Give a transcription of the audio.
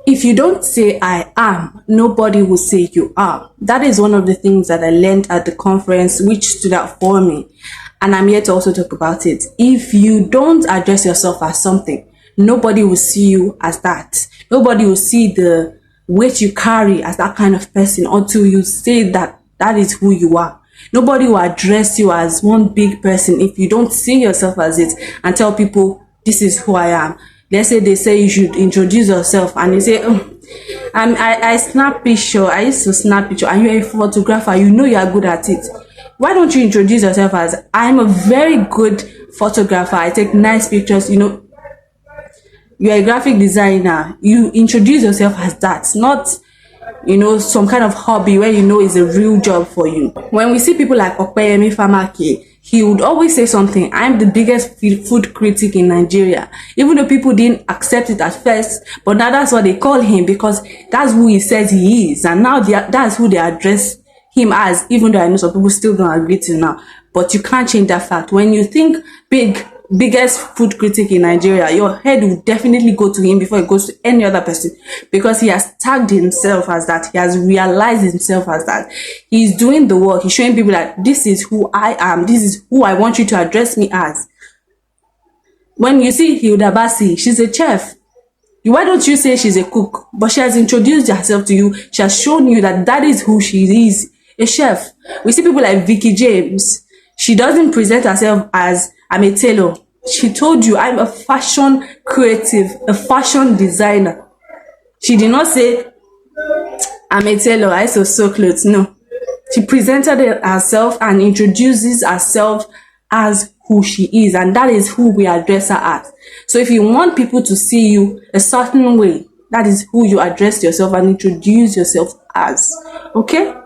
if you don't say I am, nobody will say you are. That is one of the things that I learned at the conference, which stood out for me. And I'm here to also talk about it. If you don't address yourself as something, nobody will see you as that. Nobody will see the weight you carry as that kind of person until you say that that is who you are. Nobody will address you as one big person if you don't see yourself as it and tell people, this is who I am. Let's say they say you should introduce yourself and you say, I snap picture. I used to snap picture, and you're a photographer. You know you are good at it. Why don't you introduce yourself as, I'm a very good photographer. I take nice pictures. You know, you're a graphic designer. You introduce yourself as that, not, you know, some kind of hobby where you know is a real job for you. When we see people like Opeyemi Famake, he would always say something, I'm the biggest food critic in Nigeria. Even though people didn't accept it at first, but now that's what they call him, because that's who he says he is. And now that's who they address him as, even though I know some people still don't agree to now. But you can't change that fact. When you think biggest food critic in Nigeria, your head will definitely go to him before it goes to any other person, because he has tagged himself as that. He has realized himself as that. He's doing the work. He's showing people that this is who I am. This is who I want you to address me as. When you see Hilda Basi, she's a chef. Why don't you say she's a cook? But she has introduced herself to you. She has shown you that that is who she is, a chef. We see people like Vicky James. She doesn't present herself as, I'm a tailor. She told you, I'm a fashion creative, a fashion designer. She did not say, I'm a tailor, I sew clothes. No. She presented herself and introduces herself as who she is. And that is who we address her as. So if you want people to see you a certain way, that is who you address yourself and introduce yourself as. Okay?